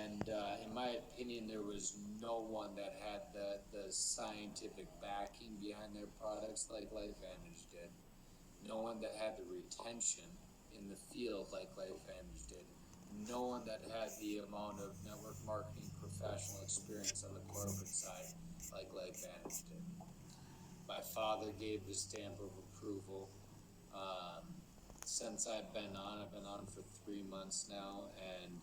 And in my opinion, there was no one that had the scientific backing behind their products like LifeVantage did. No one that had the retention in the field like LifeVantage did. No one that had the amount of network marketing professional experience on the corporate side like LifeVantage did. My father gave the stamp of approval. Since I've been on for 3 months now, and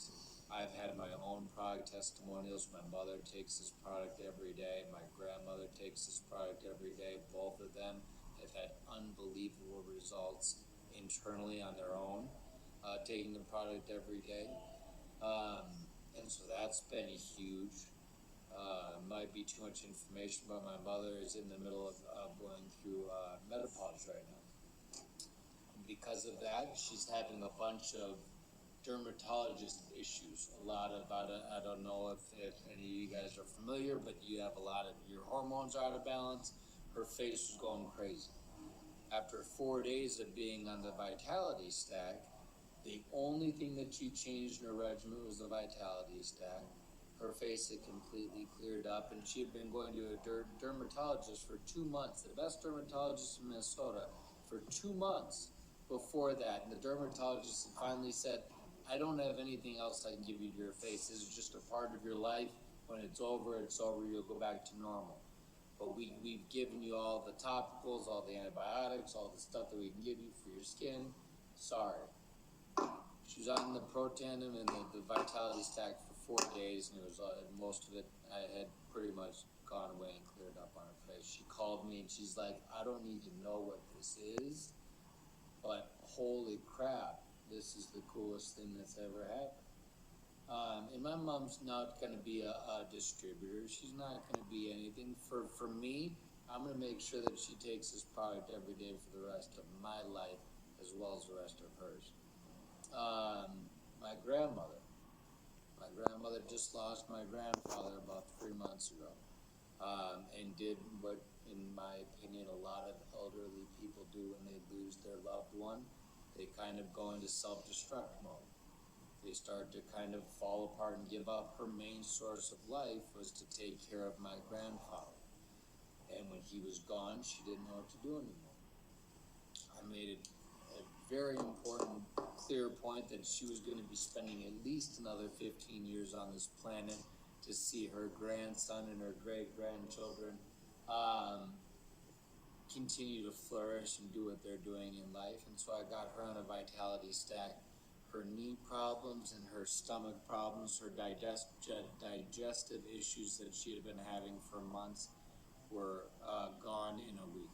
I've had my own product testimonials. My mother takes this product every day. My grandmother takes this product every day. Both of them have had unbelievable results internally on their own, taking the product every day. And so that's been huge. Might be too much information, but my mother is in the middle of going through menopause right now. Because of that, she's having a bunch of dermatologist issues. A lot of, I don't know if any of you guys are familiar, but you have a lot of, your hormones are out of balance. Her face was going crazy. After 4 days of being on the Vitality Stack, the only thing that she changed in her regimen was the Vitality Stack. Her face had completely cleared up, and she had been going to a dermatologist for 2 months, the best dermatologist in Minnesota, for 2 months before that. And the dermatologist finally said, I don't have anything else I can give you to your face. This is just a part of your life. When it's over, you'll go back to normal. But we've given you all the topicals, all the antibiotics, all the stuff that we can give you for your skin. Sorry. She was on the Protandim and the Vitality Stack for 4 days, and it was most of it I had pretty much gone away and cleared up on her face. She called me and she's like, I don't need to know what this is, but holy crap, this is the coolest thing that's ever happened. And my mom's not going to be a distributor. She's not going to be anything. For me, I'm going to make sure that she takes this product every day for the rest of my life as well as the rest of hers. My grandmother just lost my grandfather about 3 months ago, and did what, in my opinion, a lot of elderly people do when they lose their loved one. They kind of go into self-destruct mode. They start to kind of fall apart and give up. Her main source of life was to take care of my grandfather. And when he was gone, she didn't know what to do anymore. I made it a very important, clear point that she was going to be spending at least another 15 years on this planet to see her grandson and her great-grandchildren continue to flourish and do what they're doing in life. And so I got her on a Vitality Stack. Her knee problems and her stomach problems, her digestive issues that she had been having for months were gone in a week.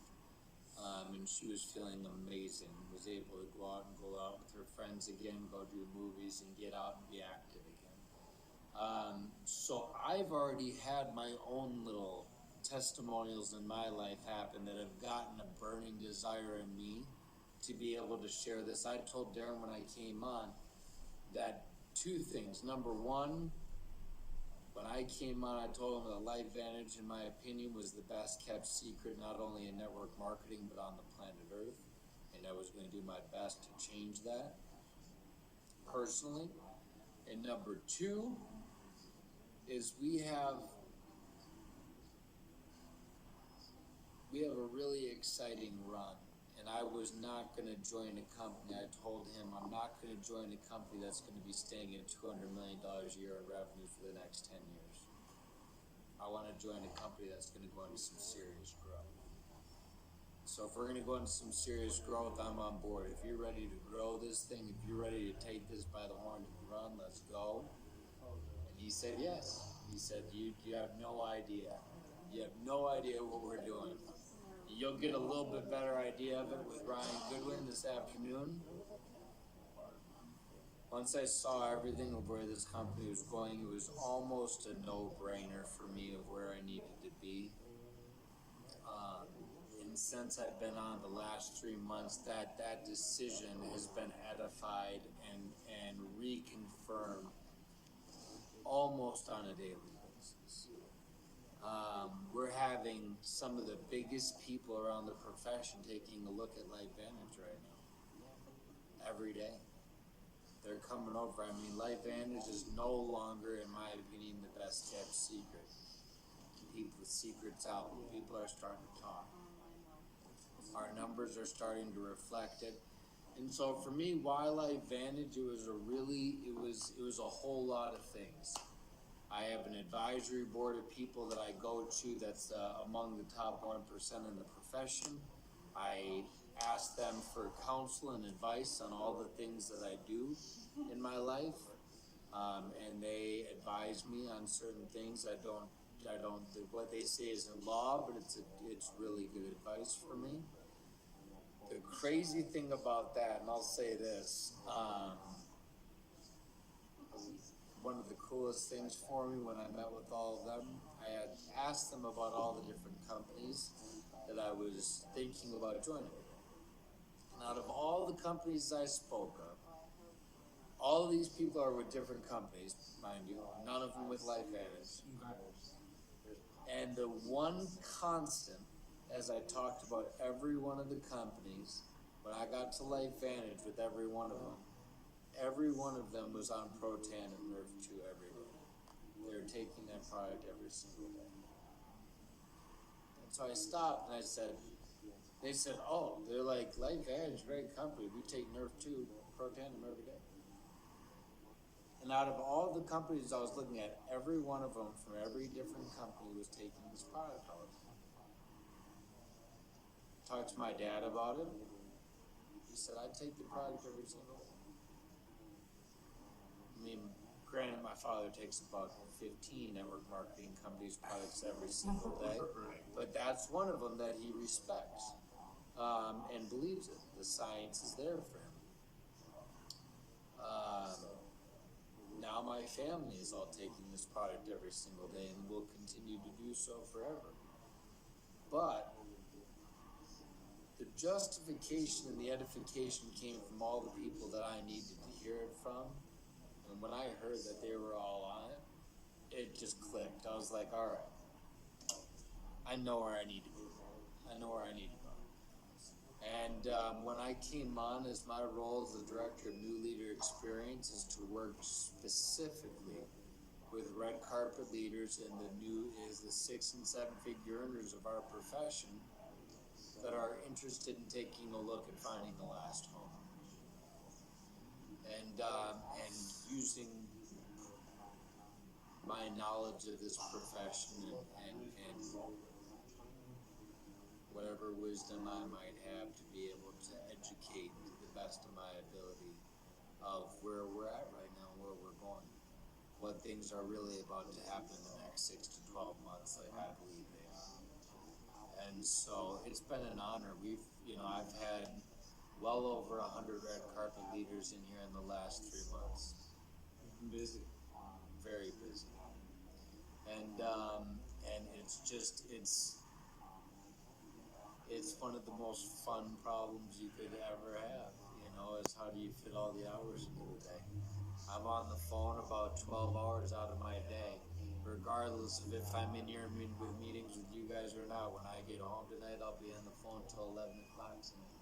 And she was feeling amazing, was able to go out with her friends again, go do movies and get out and be active again. So I've already had my own little testimonials in my life happen that have gotten a burning desire in me to be able to share this. I told Darren when I came on that 2 things. Number one, when I came on, I told him that LifeVantage, in my opinion, was the best kept secret, not only in network marketing, but on the planet Earth. And I was going to do my best to change that personally. And number 2 is we have a really exciting run. And I was not going to join a company. I told him I'm not going to join a company that's going to be staying at $200 million a year in revenue for the next 10 years. I want to join a company that's going to go into some serious growth. So if we're going to go into some serious growth, I'm on board. If you're ready to grow this thing, if you're ready to take this by the horn and run, let's go. And he said yes. He said, you have no idea. You have no idea what we're doing. You'll get a little bit better idea of it with Ryan Goodwin this afternoon. Once I saw everything of where this company was going, it was almost a no-brainer for me of where I needed to be. And since I've been on the last 3 months, that decision has been edified and reconfirmed almost on a daily basis. We're having some of the biggest people around the profession taking a look at LifeVantage right now, every day. they're coming over. I mean, Life Vantage is no longer, in my opinion, the best kept secret. Keep the secrets out. People are starting to talk. Our numbers are starting to reflect it. And so for me, Wildlife Vantage, it was a whole lot of things. I have an advisory board of people that I go to that's among the top 1% in the profession. I ask them for counsel and advice on all the things that I do in my life. And they advise me on certain things. I don't, what they say isn't law, but it's really good advice for me. The crazy thing about that, and I'll say this, one of the coolest things for me when I met with all of them, I had asked them about all the different companies that I was thinking about joining. And out of all the companies I spoke of, all of these people are with different companies, mind you, none of them with Life Vantage. And the one constant, as I talked about every one of the companies, when I got to Life Vantage with every one of them was on Protan and Nerf 2 every day. They're taking that product every single day. And so I stopped and I said, they said, oh, they're like, Life Vantage, great company. We take Nerf 2, Protan every day. And out of all the companies I was looking at, every one of them from every different company was taking this product out. Talked to my dad about it. He said, I take the product every single day. I mean, granted, my father takes about 15 network marketing companies' products every single day, but that's one of them that he respects and believes it. The science is there for him. Now my family is all taking this product every single day and will continue to do so forever. But the justification and the edification came from all the people that I needed to hear it from. And when I heard that they were all on it, it just clicked. I was like, all right, I know where I need to be. I know where I need to go. And when I came on, as my role as the Director of New Leader Experience is to work specifically with red carpet leaders and the 6 and 7 figure earners of our profession that are interested in taking a look at finding the last home. And using my knowledge of this profession and whatever wisdom I might have to be able to educate to the best of my ability of where we're at right now, where we're going, what things are really about to happen in the next 6 to 12 months, like I believe they are. And so it's been an honor. I've had well over 100 red carpet leaders in here in the last 3 months. Busy. Very busy. And it's one of the most fun problems you could ever have, is how do you fit all the hours into the day? I'm on the phone about 12 hours out of my day, regardless of if I'm in here with meetings with you guys or not. When I get home tonight, I'll be on the phone till 11 o'clock tonight.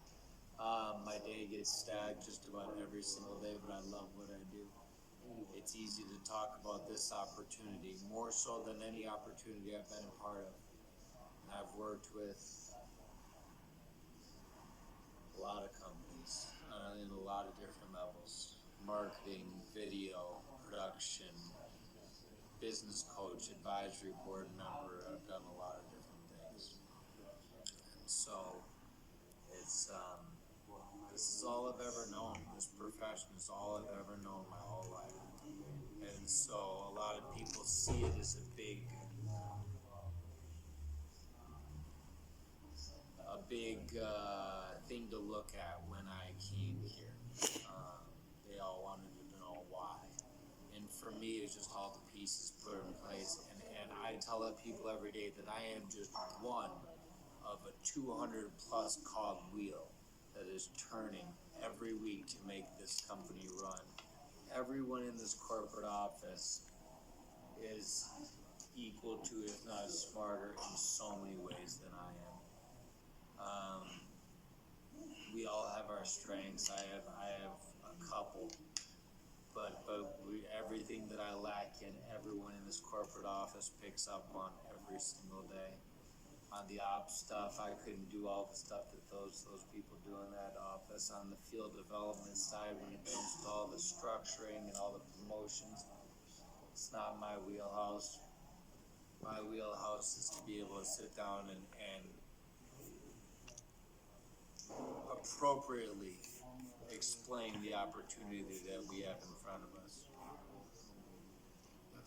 My day gets stacked just about every single day, but I love what I do. It's easy to talk about this opportunity, more so than any opportunity I've been a part of. And I've worked with a lot of companies in a lot of different levels: marketing, video, production, business coach, advisory board member. I've done a lot of different things. And so it's this is all I've ever known. This profession is all I've ever known my whole life. And so a lot of people see it as a big thing to look at when I came here. They all wanted to know why. And for me, it's just all the pieces put in place. And I tell people every day that I am just one of a 200 plus cog wheel that is turning every week to make this company run. Everyone in this corporate office is equal to, if not smarter, in so many ways than I am. We all have our strengths. I have a couple, everything that I lack in, everyone in this corporate office picks up on every single day. On the ops stuff, I couldn't do all the stuff that those people do in that office. On the field development side, when it comes to all the structuring and all the promotions, it's not my wheelhouse. My wheelhouse is to be able to sit down and appropriately explain the opportunity that we have in front of us.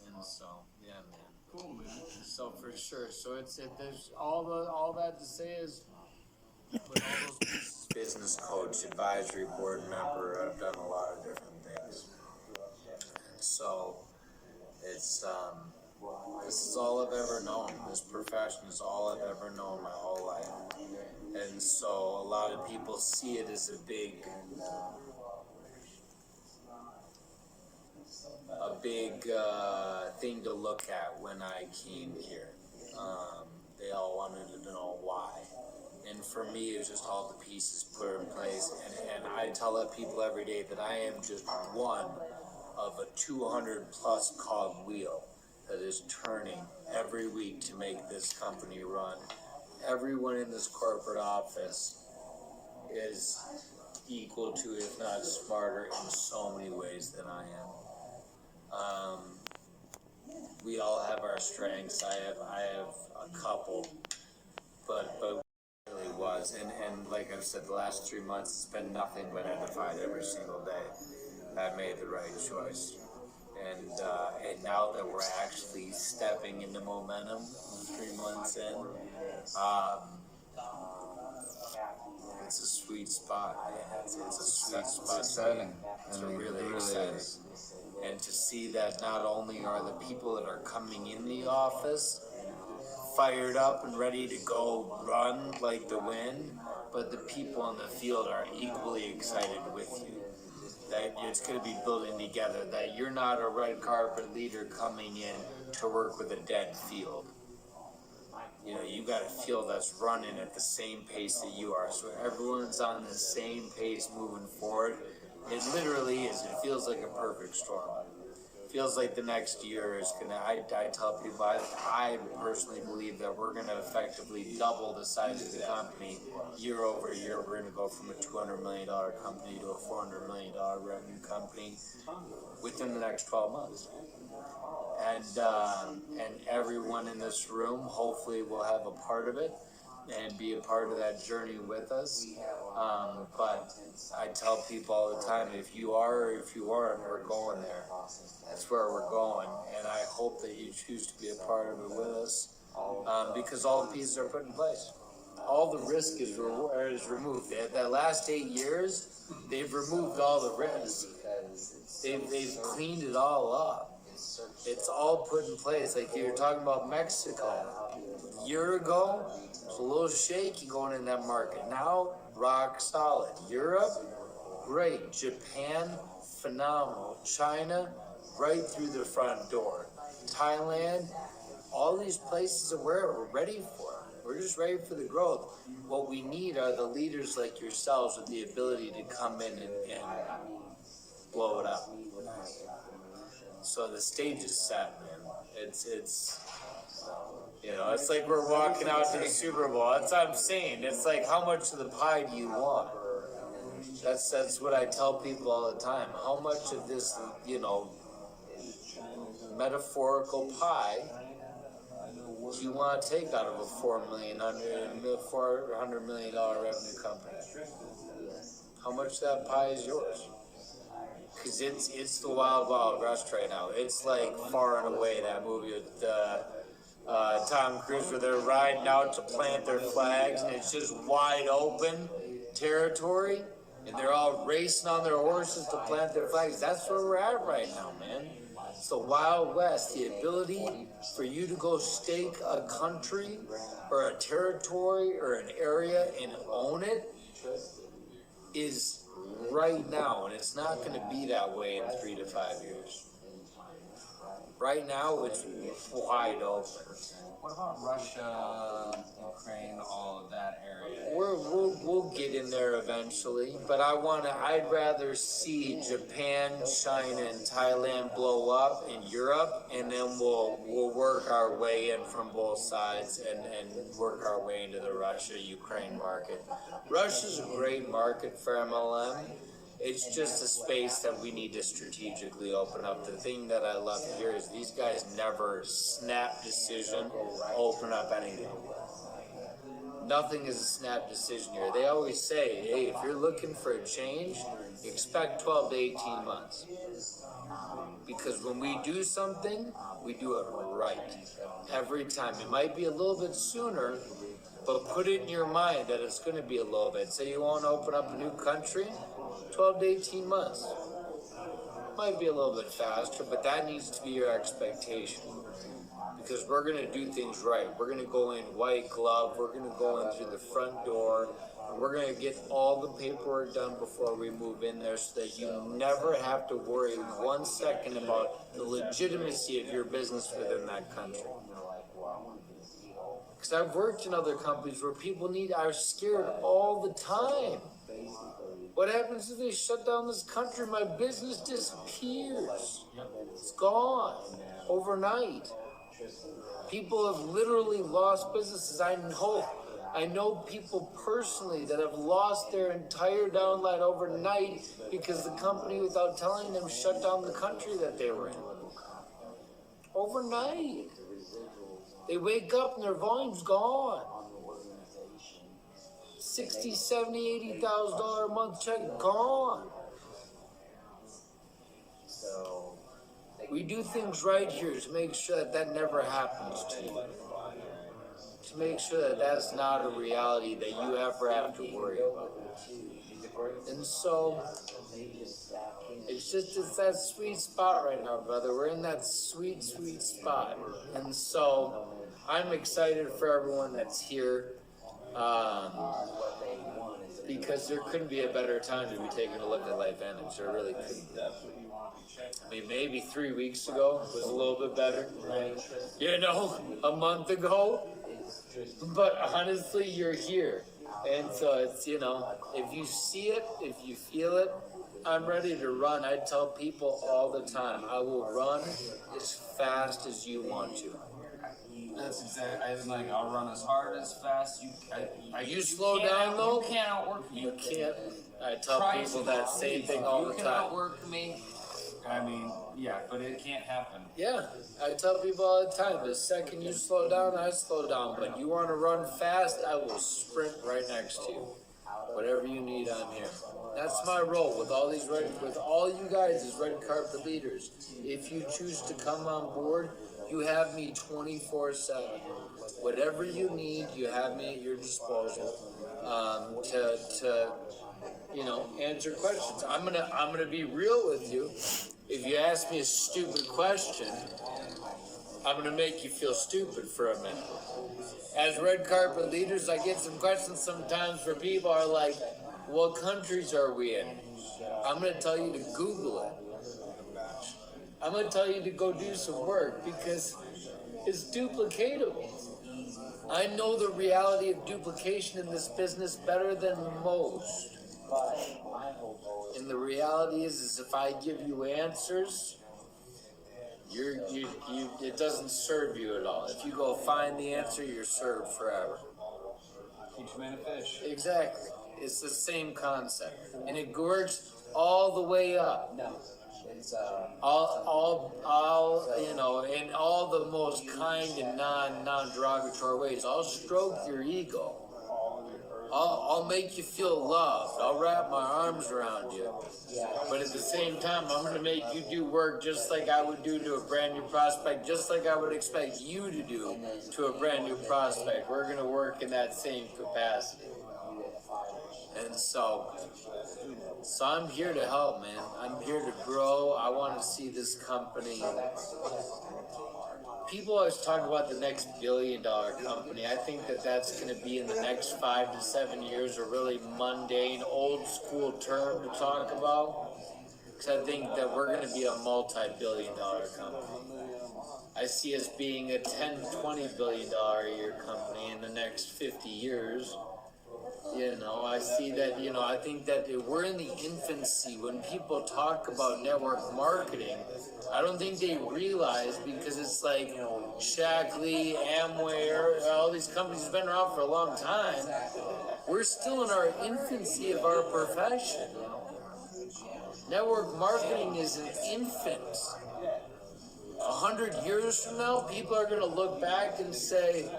And so, yeah, man. Cool, man. So for sure. So there's all that to say is with all those pieces, business coach, advisory board member, I've done a lot of different things. So it's this is all I've ever known. This profession is all I've ever known my whole life. And so a lot of people see it as a big thing to look at when I came here. They all wanted to know why. And for me, it was just all the pieces put in place. And I tell people every day that I am just one of a 200 plus cog wheel that is turning every week to make this company run. Everyone in this corporate office is equal to, if not smarter, in so many ways than I am. We all have our strengths. I have a couple, but it really was. And like I've said, the last 3 months it's been nothing but edified every single day. I made the right choice. And now that we're actually stepping into momentum 3 months in, it's a sweet spot. It's a sweet spot. It's exciting. It's really exciting. And to see that not only are the people that are coming in the office fired up and ready to go run like the wind, but the people in the field are equally excited with you. That it's going to be building together, that you're not a red carpet leader coming in to work with a dead field. You know, you got a field that's running at the same pace that you are. So everyone's on the same pace moving forward. It literally is. It feels like a perfect storm. It feels like the next year is going to, I tell people, I personally believe that we're going to effectively double the size of the company year over year. We're going to go from a $200 million company to a $400 million revenue company within the next 12 months. And everyone in this room hopefully will have a part of it and be a part of that journey with us. But I tell people all the time, if you are or if you aren't, we're going there. That's where we're going. And I hope that you choose to be a part of it with us, because all the pieces are put in place. All the risk is removed. That last 8 years, they've removed all the risk. They've cleaned it all up. It's all put in place. Like you were talking about Mexico. A year ago, it was a little shaky going in that market. Now, rock solid. Europe, great. Japan, phenomenal. China, right through the front door. Thailand, all these places are where we're ready for. We're just ready for the growth. What we need are the leaders like yourselves with the ability to come in and blow it up. So the stage is set, man. It's you know, it's like we're walking out to the Super Bowl. That's what I'm saying. It's like, how much of the pie do you want? That's what I tell people all the time. How much of this, you know, metaphorical pie do you want to take out of a $400 million revenue company? How much of that pie is yours? Because it's the wild, wild west right now. It's like Far and Away, that movie with Tom Cruise, where they're riding out to plant their flags, and it's just wide open territory, and they're all racing on their horses to plant their flags. That's where we're at right now, man. It's the Wild West. The ability for you to go stake a country or a territory or an area and own it is right now, and it's not going to be that way in 3 to 5 years. Right now, it's wide open. What about Russia, Ukraine, all of that area? We'll get into there eventually, but I'd rather see Japan, China, and Thailand blow up in Europe, and then we'll work our way in from both sides and work our way into the Russia-Ukraine market. Russia's a great market for MLM. It's just a space that we need to strategically open up. The thing that I love here is these guys never snap decision, open up anything. Nothing is a snap decision here. They always say, hey, if you're looking for a change, expect 12 to 18 months. Because when we do something, we do it right. Every time. It might be a little bit sooner, but put it in your mind that it's going to be a little bit. Say you want to open up a new country, 12 to 18 months. Might be a little bit faster, but that needs to be your expectation. Because we're going to do things right. We're going to go in white glove. We're going to go in through the front door. And we're going to get all the paperwork done before we move in there so that you never have to worry 1 second about the legitimacy of your business within that country. Because I've worked in other companies where people are scared all the time. What happens if they shut down this country? My business disappears. It's gone overnight. People have literally lost businesses. I know people personally that have lost their entire downline overnight because the company, without telling them, shut down the country that they were in. Overnight. They wake up and their volume's gone. $60,000, $70,000, $80,000 a month check gone. We do things right here to make sure that that never happens to you. To make sure that that's not a reality that you ever have to worry about. And so, it's that sweet spot right now, brother. We're in that sweet, sweet spot. And so, I'm excited for everyone that's here. Because there couldn't be a better time to be taking a look at Life Antics. There really couldn't be. I mean, maybe 3 weeks ago was a little bit better. You know, a month ago. But honestly, you're here. And so it's, you know, if you see it, if you feel it, I'm ready to run. I tell people all the time, I will run as fast as you want to. That's exactly. I was like, I'll run as hard, as fast. You slow down though. You can't outwork me. You can't. I tell people that same thing all the time. You can outwork me. I mean, yeah, but it can't happen. Yeah, I tell people all the time. The second you slow down, I slow down. But you want to run fast, I will sprint right next to you. Whatever you need, I'm here. That's my role with all you guys as red carpet leaders. If you choose to come on board, you have me 24/7. Whatever you need, you have me at your disposal to answer questions. I'm gonna be real with you. If you ask me a stupid question, I'm gonna make you feel stupid for a minute. As red carpet leaders, I get some questions sometimes where people are like, "What countries are we in?" I'm gonna tell you to Google it. I'm going to tell you to go do some work because it's duplicatable. I know the reality of duplication in this business better than most. And the reality is if I give you answers, it doesn't serve you at all. If you go find the answer, you're served forever. Teach a man to fish. Exactly. It's the same concept. And it works all the way up. No. In all the most kind and non-derogatory ways. I'll stroke your ego. I'll make you feel loved. I'll wrap my arms around you. But at the same time, I'm going to make you do work just like I would do to a brand new prospect, just like I would expect you to do to a brand new prospect. We're going to work in that same capacity. And so I'm here to help, man. I'm here to grow. I want to see this company. People always talk about the next billion-dollar company. I think that's going to be in the next 5 to 7 years, a really mundane, old-school term to talk about. Because I think that we're going to be a multi-billion-dollar company. I see us being a $10, $20 billion a year company in the next 50 years. You know, I see that, you know, I think that we're in the infancy. When people talk about network marketing, I don't think they realize, because it's like Shackley, Amway, all these companies have been around for a long time. We're still in our infancy of our profession. Network marketing is an infant. 100 years from now, people are going to look back and say,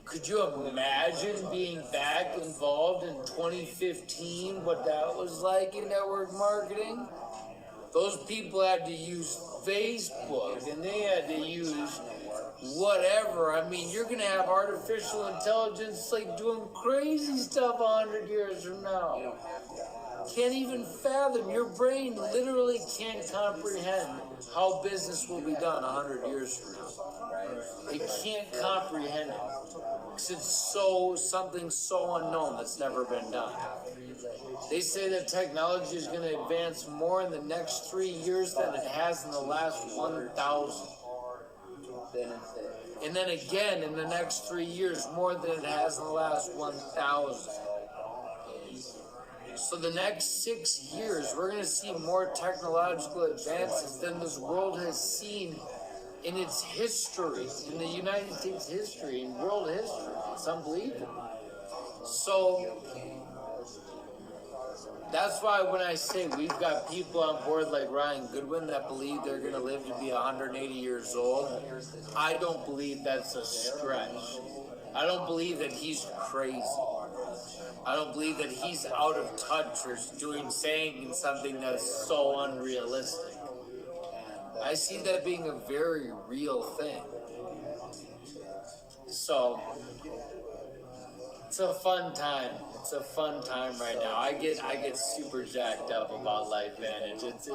could you imagine being back involved in 2015, what that was like in network marketing? Those people had to use Facebook and they had to use whatever. I mean, you're going to have artificial intelligence like doing crazy stuff 100 years from now. Can't even fathom. Your brain literally can't comprehend how business will be done 100 years from now. It can't comprehend it. Because it's something so unknown that's never been done. They say that technology is going to advance more in the next 3 years than it has in the last 1,000. And then again in the next 3 years more than it has in the last 1,000. So the next 6 years, we're going to see more technological advances than this world has seen in its history, in the United States history, in world history. It's unbelievable. So that's why when I say we've got people on board like Ryan Goodwin that believe they're going to live to be 180 years old, I don't believe that's a stretch. I don't believe that he's crazy. I don't believe that he's out of touch or saying something that's so unrealistic. I see that being a very real thing. So it's a fun time. It's a fun time right now. I get super jacked up about Life Vantage. It's